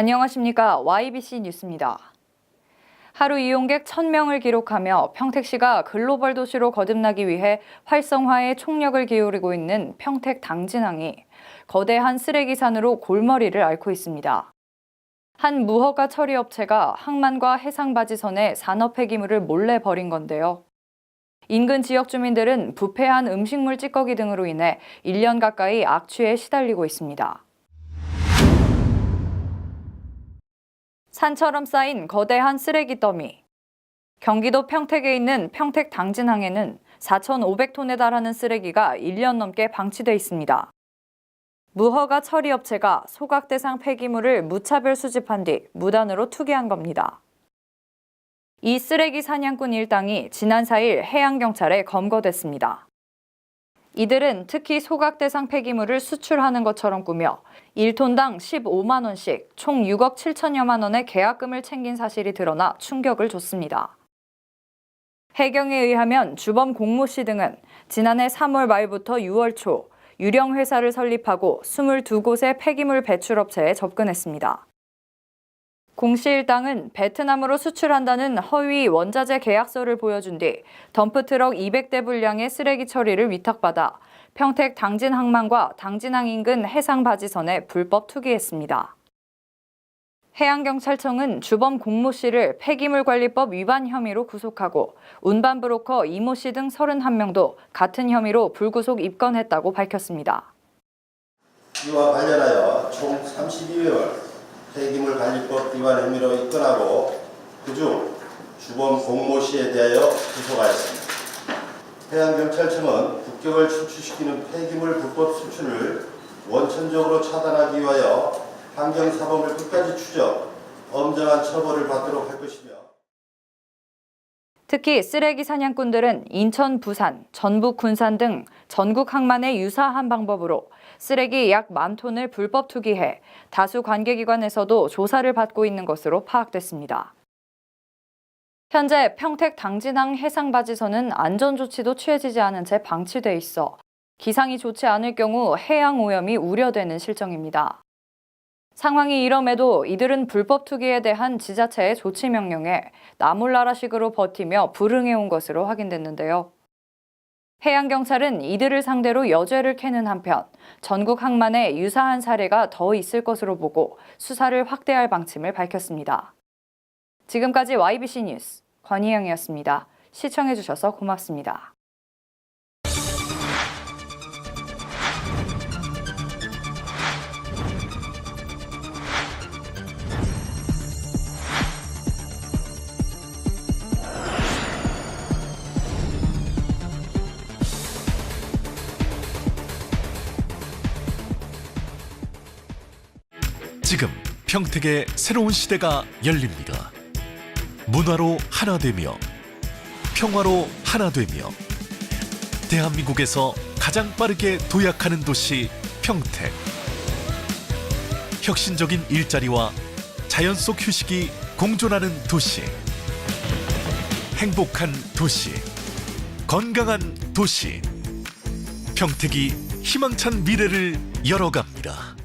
안녕하십니까. YBC 뉴스입니다. 하루 이용객 1,000명을 기록하며 평택시가 글로벌 도시로 거듭나기 위해 활성화에 총력을 기울이고 있는 평택 당진항이 거대한 쓰레기산으로 골머리를 앓고 있습니다. 한 무허가 처리 업체가 항만과 해상바지선에 산업 폐기물을 몰래 버린 건데요. 인근 지역 주민들은 부패한 음식물 찌꺼기 등으로 인해 1년 가까이 악취에 시달리고 있습니다. 산처럼 쌓인 거대한 쓰레기 더미. 경기도 평택에 있는 평택 당진항에는 4,500톤에 달하는 쓰레기가 1년 넘게 방치돼 있습니다. 무허가 처리 업체가 소각 대상 폐기물을 무차별 수집한 뒤 무단으로 투기한 겁니다. 이 쓰레기 사냥꾼 일당이 지난 4일 해양경찰에 검거됐습니다. 이들은 특히 소각 대상 폐기물을 수출하는 것처럼 꾸며 1톤당 15만 원씩 총 6억 7천여만 원의 계약금을 챙긴 사실이 드러나 충격을 줬습니다. 해경에 의하면 주범 공모 씨 등은 지난해 3월 말부터 6월 초 유령 회사를 설립하고 22곳의 폐기물 배출업체에 접근했습니다. 공 씨 일당은 베트남으로 수출한다는 허위 원자재 계약서를 보여준 뒤 덤프트럭 200대 분량의 쓰레기 처리를 위탁받아 평택 당진항만과 당진항 인근 해상바지선에 불법 투기했습니다. 해양경찰청은 주범 공모 씨를 폐기물관리법 위반 혐의로 구속하고 운반 브로커 이모 씨 등 31명도 같은 혐의로 불구속 입건했다고 밝혔습니다. 이와 관련하여 총 32회월 폐기물관리법 위반 혐의로 입건하고 그중 주범 공모 씨에 대하여 구속하였습니다. 해양경찰청은 국격을 출출시키는 폐기물 불법 수출을 원천적으로 차단하기 위하여 환경사범을 끝까지 추적, 엄정한 처벌을 받도록 할 것이며 특히 쓰레기 사냥꾼들은 인천, 부산, 전북, 군산 등 전국 항만에 유사한 방법으로 쓰레기 약 10,000톤을 불법 투기해 다수 관계기관에서도 조사를 받고 있는 것으로 파악됐습니다. 현재 평택 당진항 해상바지선은 안전조치도 취해지지 않은 채 방치돼 있어 기상이 좋지 않을 경우 해양 오염이 우려되는 실정입니다. 상황이 이럼에도 이들은 불법 투기에 대한 지자체의 조치 명령에 나몰라라식으로 버티며 불응해온 것으로 확인됐는데요. 해양경찰은 이들을 상대로 여죄를 캐는 한편 전국 항만에 유사한 사례가 더 있을 것으로 보고 수사를 확대할 방침을 밝혔습니다. 지금까지 YBC 뉴스 권희영이었습니다. 시청해주셔서 고맙습니다. 지금 평택의 새로운 시대가 열립니다. 문화로 하나 되며 평화로 하나 되며 대한민국에서 가장 빠르게 도약하는 도시 평택. 혁신적인 일자리와 자연 속 휴식이 공존하는 도시. 행복한 도시. 건강한 도시. 평택이 희망찬 미래를 열어갑니다.